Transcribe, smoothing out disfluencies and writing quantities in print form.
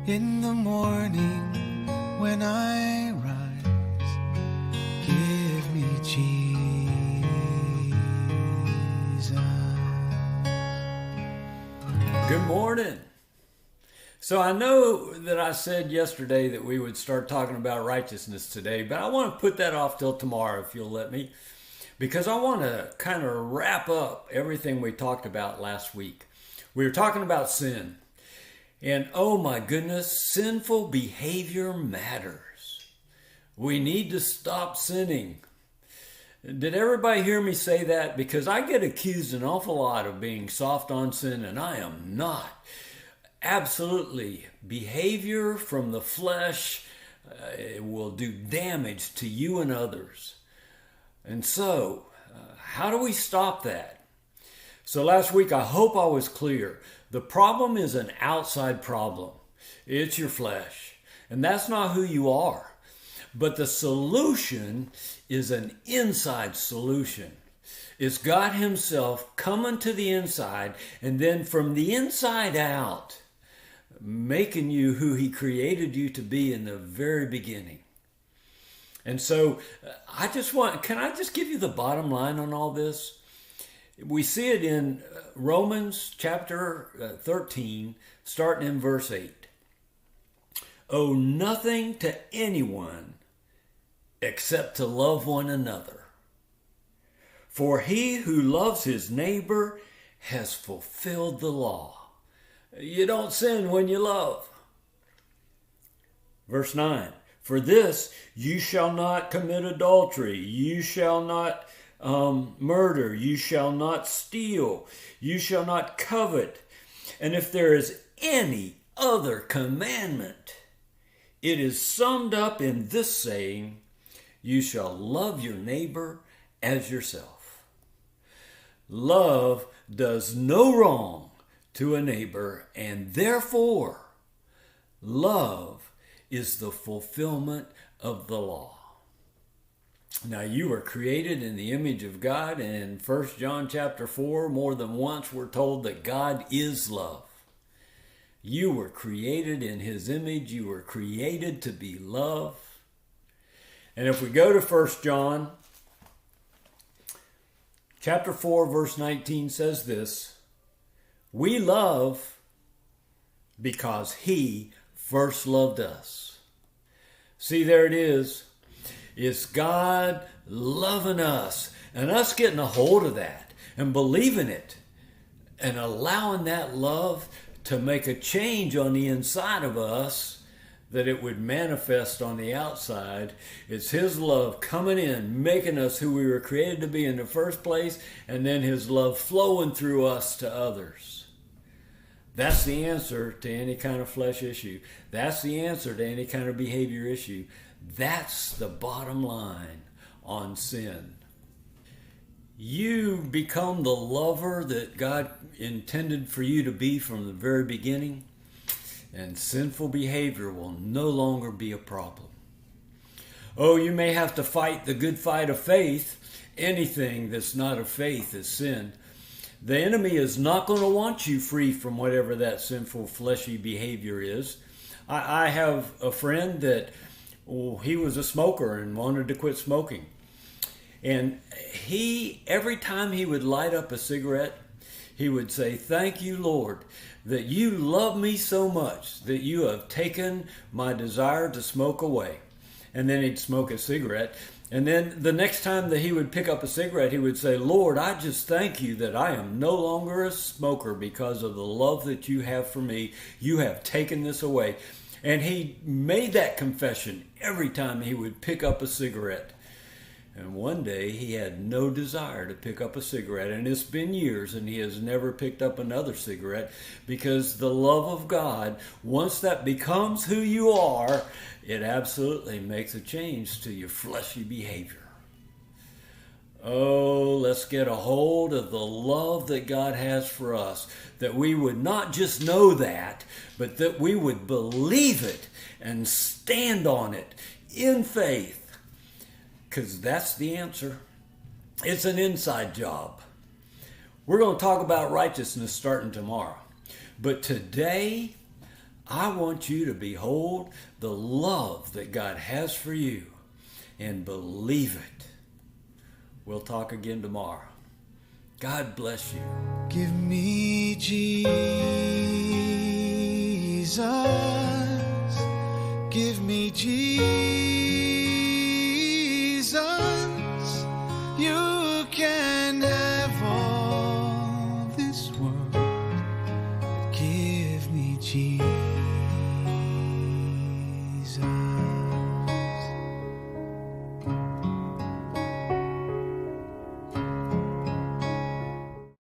In the morning when I rise, give me Jesus. Good morning. So I know that I said yesterday that we would start talking about righteousness today, but I want to put that off till tomorrow if you'll let me, because I want to kind of wrap up everything we talked about last week. We were talking about sin. And oh my goodness, sinful behavior matters. We need to stop sinning. Did everybody hear me say that? Because I get accused an awful lot of being soft on sin, and I am not. Absolutely. Behavior from the flesh will do damage to you and others. And so, how do we stop that? So last week, I hope I was clear. The problem is an outside problem. It's your flesh. And that's not who you are. But the solution is an inside solution. It's God Himself coming to the inside, and then from the inside out, making you who He created you to be in the very beginning. And so can I just give you the bottom line on all this? We see it in Romans chapter 13, starting in verse 8. Owe nothing to anyone except to love one another. For he who loves his neighbor has fulfilled the law. You don't sin when you love. Verse 9. For this you shall not commit adultery. You shall not murder. You shall not steal. You shall not covet. And if there is any other commandment, it is summed up in this saying, you shall love your neighbor as yourself. Love does no wrong to a neighbor, and therefore love is the fulfillment of the law. Now you were created in the image of God, and in 1 John chapter 4, more than once we're told that God is love. You were created in His image. You were created to be love. And if we go to 1 John chapter 4, verse 19 says this, we love because He first loved us. See, there it is. It's God loving us and us getting a hold of that and believing it and allowing that love to make a change on the inside of us that it would manifest on the outside. It's His love coming in, making us who we were created to be in the first place, and then His love flowing through us to others. That's the answer to any kind of flesh issue. That's the answer to any kind of behavior issue. That's the bottom line on sin. You become the lover that God intended for you to be from the very beginning, and sinful behavior will no longer be a problem. Oh, you may have to fight the good fight of faith. Anything that's not of faith is sin. The enemy is not going to want you free from whatever that sinful fleshy behavior is. I have a friend that he was a smoker and wanted to quit smoking. And every time he would light up a cigarette, he would say, thank you, Lord, that you love me so much that you have taken my desire to smoke away. And then he'd smoke a cigarette. And then the next time that he would pick up a cigarette, he would say, Lord, I just thank you that I am no longer a smoker because of the love that you have for me. You have taken this away. And he made that confession every time he would pick up a cigarette. And one day he had no desire to pick up a cigarette. And it's been years and he has never picked up another cigarette, because the love of God, once that becomes who you are, it absolutely makes a change to your fleshy behavior. Oh, let's get a hold of the love that God has for us, that we would not just know that, but that we would believe it and stand on it in faith. Because that's the answer. It's an inside job. We're going to talk about righteousness starting tomorrow. But today, I want you to behold the love that God has for you and believe it. We'll talk again tomorrow. God bless you. Give me Jesus. Give me Jesus.